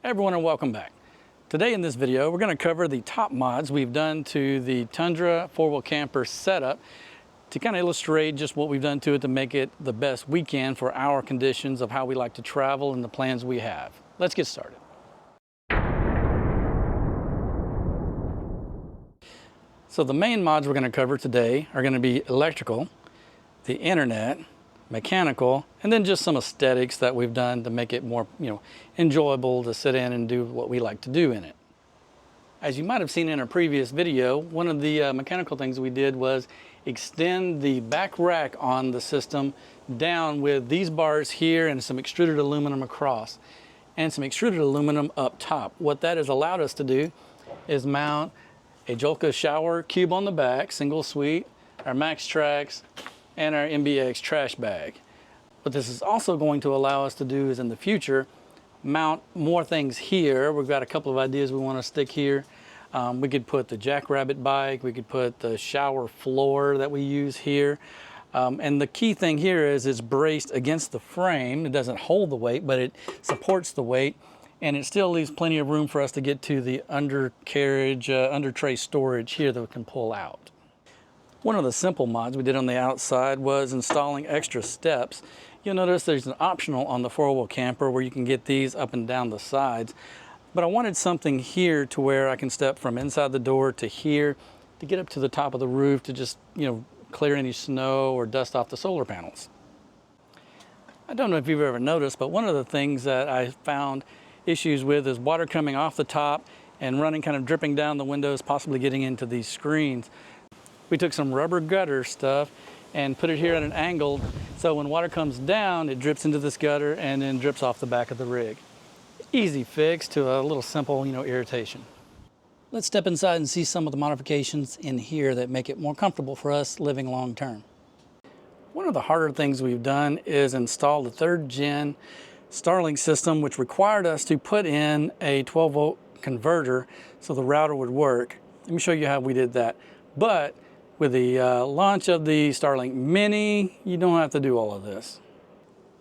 Hey everyone, and welcome back. Today in this video, we're going to cover the top mods we've done to the Tundra four-wheel camper setup to kind of illustrate just what we've done to it to make it the best we can for our conditions of how we like to travel and the plans we have. Let's get started. So the main mods we're going to cover today are going to be electrical, the internet, mechanical, and then just some aesthetics that we've done to make it more, enjoyable to sit in and do what we like to do in it. As you might have seen in a previous video, one of the mechanical things we did was extend the back rack on the system down with these bars here and some extruded aluminum across and some extruded aluminum up top. What that has allowed us to do is mount a Jolka shower cube on the back, single suite, our Max Tracks, and our MBX trash bag. What this is also going to allow us to do is in the future mount more things here. We've got a couple of ideas we want to stick here. We could put the Jackrabbit bike, we could put the shower floor that we use here. And the key thing here is it's braced against the frame. It doesn't hold the weight, but it supports the weight, and it still leaves plenty of room for us to get to the undercarriage, under tray storage here that we can pull out. One of the simple mods we did on the outside was installing extra steps. You'll notice there's an optional on the four-wheel camper where you can get these up and down the sides. But I wanted something here to where I can step from inside the door to here to get up to the top of the roof to just, clear any snow or dust off the solar panels. I don't know if you've ever noticed, but one of the things that I found issues with is water coming off the top and running, kind of dripping down the windows, possibly getting into these screens. We took some rubber gutter stuff and put it here at an angle so when water comes down, it drips into this gutter and then drips off the back of the rig. Easy fix to a little simple, irritation. Let's step inside and see some of the modifications in here that make it more comfortable for us living long term. One of the harder things we've done is install the 3rd gen Starlink system, which required us to put in a 12-volt converter so the router would work. Let me show you how we did that. But with the launch of the Starlink Mini, you don't have to do all of this.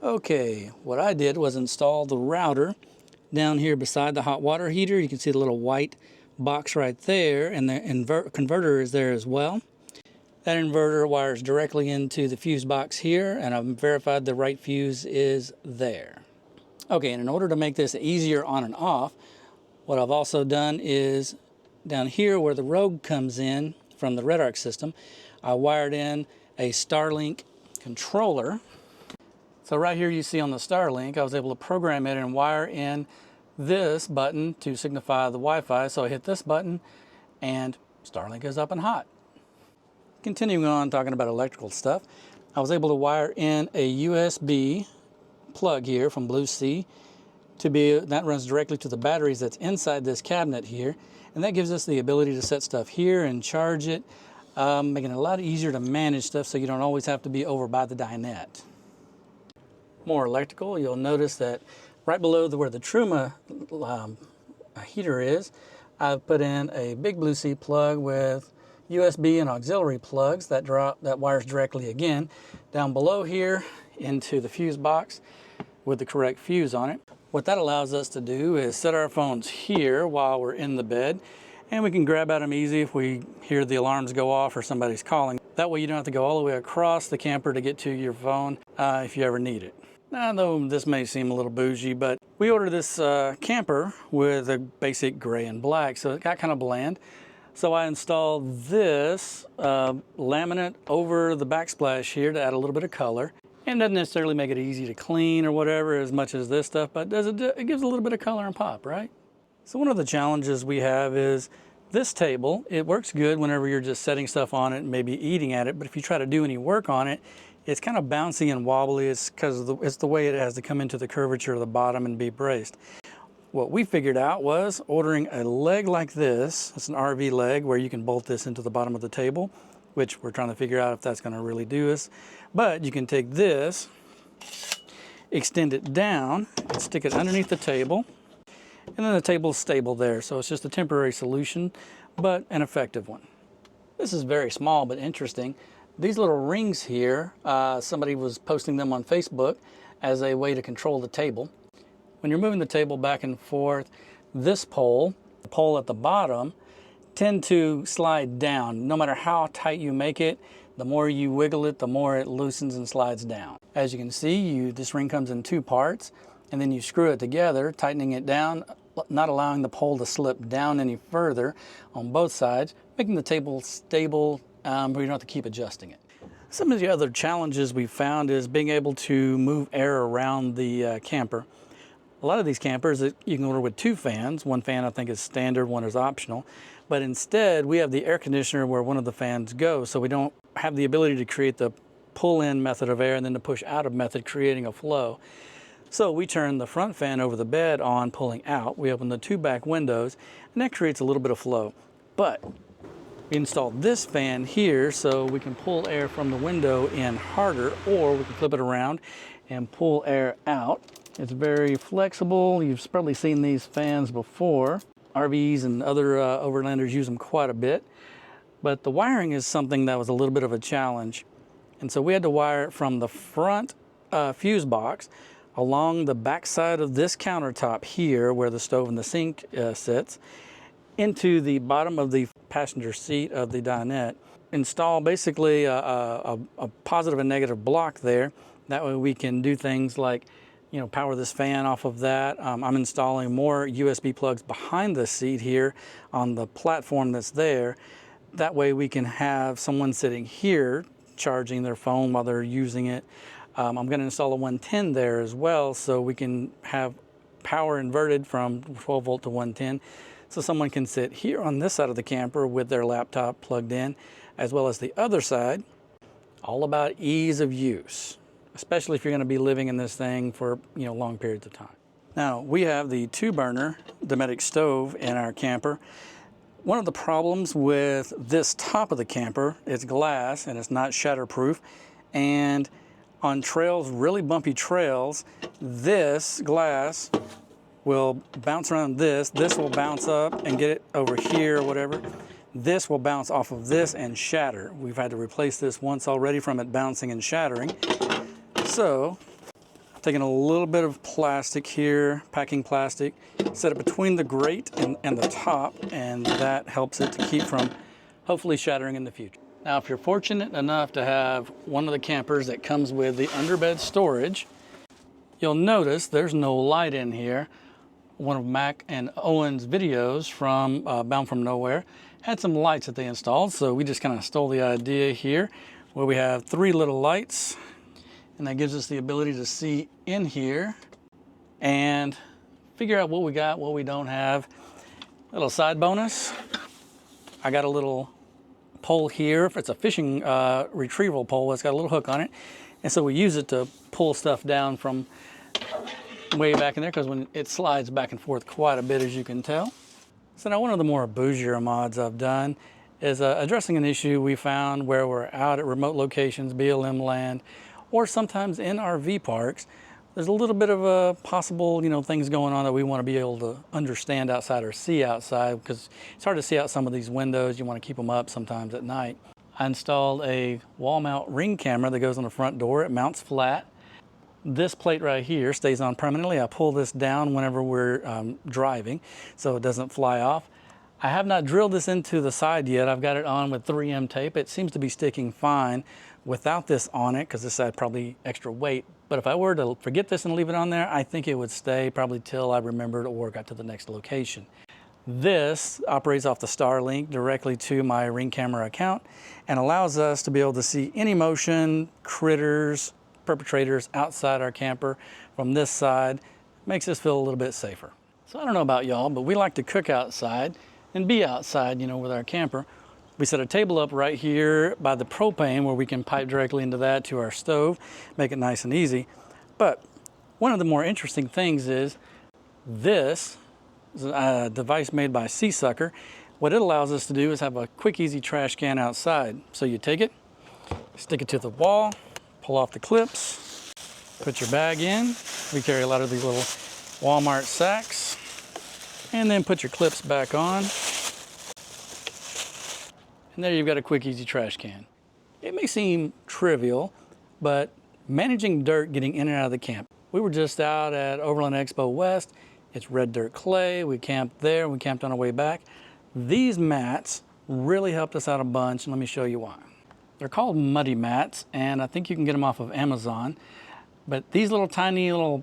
Okay, what I did was install the router down here beside the hot water heater. You can see the little white box right there, and the converter is there as well. That inverter wires directly into the fuse box here, and I've verified the right fuse is there. Okay, and in order to make this easier on and off, what I've also done is down here where the Rogue comes in from the Red Arc system, I wired in a Starlink controller. So right here you see on the Starlink, I was able to program it and wire in this button to signify the Wi-Fi. So I hit this button and Starlink is up and hot. Continuing on talking about electrical stuff, I was able to wire in a USB plug here from Blue Sea that runs directly to the batteries that's inside this cabinet here. And that gives us the ability to set stuff here and charge it, making it a lot easier to manage stuff so you don't always have to be over by the dinette. More electrical, you'll notice that right below where the Truma heater is, I've put in a big Blue Sea plug with USB and auxiliary plugs that wires directly again down below here into the fuse box with the correct fuse on it. What that allows us to do is set our phones here while we're in the bed, and we can grab at them easy if we hear the alarms go off or somebody's calling. That way you don't have to go all the way across the camper to get to your phone if you ever need it. Now, though this may seem a little bougie, but we ordered this camper with a basic gray and black, so it got kind of bland. So I installed this laminate over the backsplash here to add a little bit of color. And doesn't necessarily make it easy to clean or whatever as much as this stuff, but it gives a little bit of color and pop, right? So one of the challenges we have is this table. It works good whenever you're just setting stuff on it and maybe eating at it, but if you try to do any work on it, it's kind of bouncy and wobbly. It's because it's the way it has to come into the curvature of the bottom and be braced. What we figured out was ordering a leg like this. It's an RV leg where you can bolt this into the bottom of the table, which we're trying to figure out if that's going to really do us. But you can take this, extend it down, and stick it underneath the table, and then the table's stable there. So it's just a temporary solution, but an effective one. This is very small but interesting. These little rings here, somebody was posting them on Facebook as a way to control the table. when you're moving the table back and forth, this pole, the pole at the bottom, tend to slide down. No matter how tight you make it, the more you wiggle it, the more it loosens and slides down. As you can see, this ring comes in 2 parts, and then you screw it together, tightening it down, not allowing the pole to slip down any further on both sides, making the table stable, but you don't have to keep adjusting it. Some of the other challenges we found is being able to move air around the camper. A lot of these campers you can order with 2 fans. One fan I think is standard, one is optional. But instead, we have the air conditioner where one of the fans goes, so we don't have the ability to create the pull-in method of air and then the push-out of method, creating a flow. So we turn the front fan over the bed on, pulling out. We open the 2 back windows, and that creates a little bit of flow. But we installed this fan here so we can pull air from the window in harder, or we can flip it around and pull air out. It's very flexible. You've probably seen these fans before. RVs and other overlanders use them quite a bit. But the wiring is something that was a little bit of a challenge. And so we had to wire it from the front fuse box along the back side of this countertop here where the stove and the sink sits into the bottom of the passenger seat of the dinette. Install basically a positive and negative block there. That way we can do things like, you know, power this fan off of that. I'm installing more USB plugs behind the seat here on the platform that's there. That way we can have someone sitting here charging their phone while they're using it. I'm going to install a 110 there as well, so we can have power inverted from 12 volt to 110. So someone can sit here on this side of the camper with their laptop plugged in, as well as the other side. All about ease of use, especially if you're going to be living in this thing for, you know, long periods of time. Now, we have the 2-burner Dometic stove in our camper. One of the problems with this top of the camper, it's glass and it's not shatterproof, and on trails, really bumpy trails, this glass will bounce around this will bounce up and get it over here or whatever. This will bounce off of this and shatter. We've had to replace this once already from it bouncing and shattering. So, I'm taking a little bit of plastic here, packing plastic, set it between the grate and the top, and that helps it to keep from hopefully shattering in the future. Now, if you're fortunate enough to have one of the campers that comes with the underbed storage, you'll notice there's no light in here. One of Mac and Owen's videos from Bound From Nowhere had some lights that they installed, so we just kind of stole the idea here, where we have 3 little lights, and that gives us the ability to see in here and figure out what we got, what we don't have. A little side bonus, I got a little pole here. It's a fishing retrieval pole. It's got a little hook on it, and so we use it to pull stuff down from way back in there, because when it slides back and forth quite a bit, as you can tell. So now, one of the more bougier mods I've done is addressing an issue we found where we're out at remote locations, BLM land, or sometimes in RV parks. There's a little bit of a possible, you know, things going on that we want to be able to understand outside or see outside, because it's hard to see out some of these windows. You want to keep them up sometimes at night. I installed a wall mount ring camera that goes on the front door. It mounts flat. This plate right here stays on permanently. I pull this down whenever we're driving so it doesn't fly off. I have not drilled this into the side yet. I've got it on with 3M tape. It seems to be sticking fine without this on it, because this had probably extra weight. But if I were to forget this and leave it on there, I think it would stay probably till I remembered or got to the next location. This operates off the Starlink directly to my ring camera account and allows us to be able to see any motion, critters, perpetrators outside our camper from this side. Makes us feel a little bit safer. So I don't know about y'all, but we like to cook outside and be outside, you know, with our camper. We set a table up right here by the propane where we can pipe directly into that to our stove, make it nice and easy. But one of the more interesting things is this is a device made by Seasucker. What it allows us to do is have a quick, easy trash can outside. So you take it, stick it to the wall, pull off the clips, put your bag in. We carry a lot of these little Walmart sacks, and then put your clips back on. And there you've got a quick, easy trash can. It may seem trivial, but managing dirt getting in and out of the camp, We were just out at Overland Expo West. It's red dirt clay. We camped there. We camped on our way back. These mats really helped us out a bunch, and let me show you why. They're called muddy mats, and I think you can get them off of Amazon. But these little tiny little,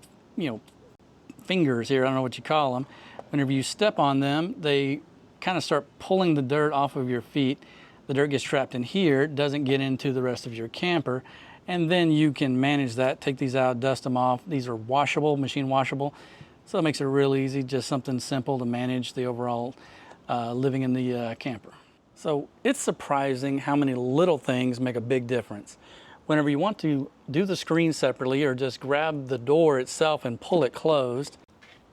fingers here, I don't know what you call them, whenever you step on them, they kind of start pulling the dirt off of your feet. The dirt gets trapped in here, doesn't get into the rest of your camper, and then you can manage that, take these out, dust them off. These are washable, machine washable, so it makes it real easy, just something simple to manage the overall living in the camper. So it's surprising how many little things make a big difference. Whenever you want to do the screen separately or just grab the door itself and pull it closed,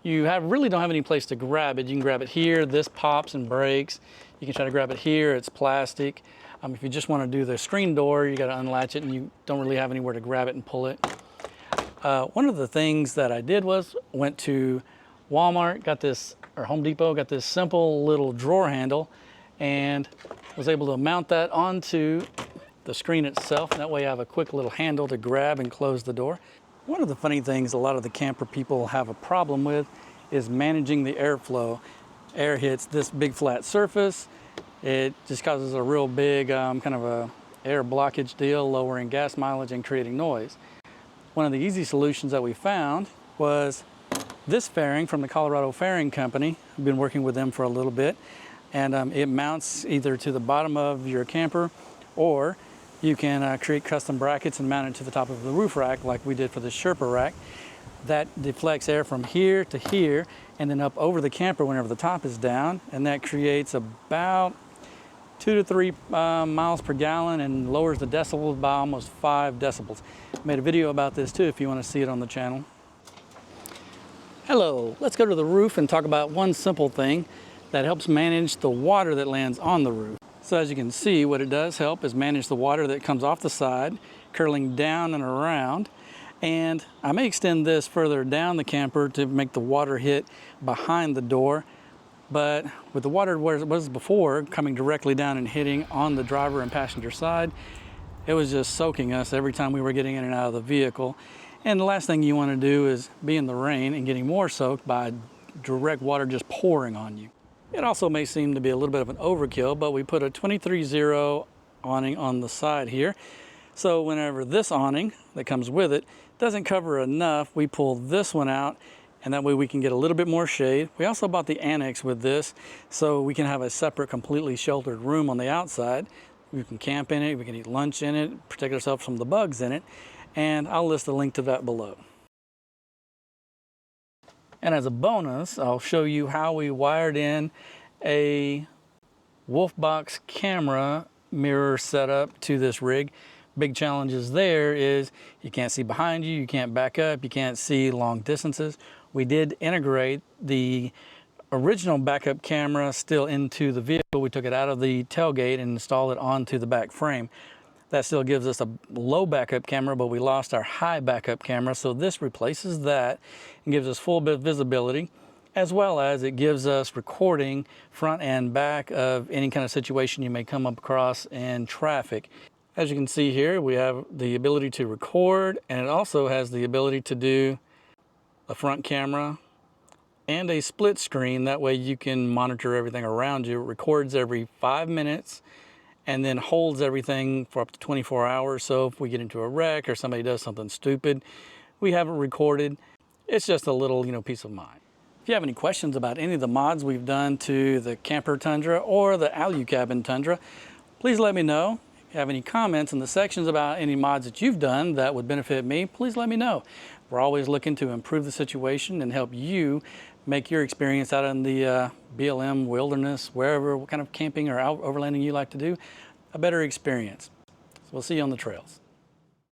you really don't have any place to grab it. You can grab it here, this pops and breaks. You can try to grab it here, it's plastic. If you just want to do the screen door, you got to unlatch it and you don't really have anywhere to grab it and pull it. One of the things that I did was went to Walmart, or Home Depot, got this simple little drawer handle and was able to mount that onto the screen itself. That way I have a quick little handle to grab and close the door. One of the funny things a lot of the camper people have a problem with is managing the airflow. Air hits this big flat surface. It just causes a real big kind of a air blockage deal, lowering gas mileage and creating noise. One of the easy solutions that we found was this fairing from the Colorado Fairing Company. I've been working with them for a little bit, and it mounts either to the bottom of your camper, or you can create custom brackets and mount it to the top of the roof rack like we did for the Sherpa rack. That deflects air from here to here and then up over the camper whenever the top is down, and that creates about 2 to 3 miles per gallon and lowers the decibels by almost 5 decibels. I made a video about this too if you want to see it on the channel. Hello, let's go to the roof and talk about one simple thing that helps manage the water that lands on the roof. So as you can see, what it does help is manage the water that comes off the side, curling down and around. And I may extend this further down the camper to make the water hit behind the door. But with the water where it was before, coming directly down and hitting on the driver and passenger side, it was just soaking us every time we were getting in and out of the vehicle. And the last thing you want to do is be in the rain and getting more soaked by direct water just pouring on you. It also may seem to be a little bit of an overkill, but we put a 23-0 awning on the side here. So whenever this awning that comes with it doesn't cover enough, we pull this one out, and that way we can get a little bit more shade. We also bought the annex with this, so we can have a separate, completely sheltered room on the outside. We can camp in it, we can eat lunch in it, protect ourselves from the bugs in it, and I'll list a link to that below. And as a bonus, I'll show you how we wired in a Wolfbox camera mirror setup to this rig. Big challenges there is you can't see behind you, you can't back up, you can't see long distances. We did integrate the original backup camera still into the vehicle. We took it out of the tailgate and installed it onto the back frame. That still gives us a low backup camera, but we lost our high backup camera. So this replaces that and gives us full bit visibility, as well as it gives us recording front and back of any kind of situation you may come up across in traffic. As you can see here, we have the ability to record, and it also has the ability to do a front camera and a split screen. That way you can monitor everything around you. It records every 5 minutes and then holds everything for up to 24 hours. So if we get into a wreck or somebody does something stupid, we have it recorded. It's just a little, peace of mind. If you have any questions about any of the mods we've done to the camper Tundra or the Alu cabin Tundra, please let me know. If you have any comments in the sections about any mods that you've done that would benefit me, please let me know. We're always looking to improve the situation and help you make your experience out in the BLM wilderness, wherever, what kind of camping or overlanding you like to do, a better experience. So we'll see you on the trails.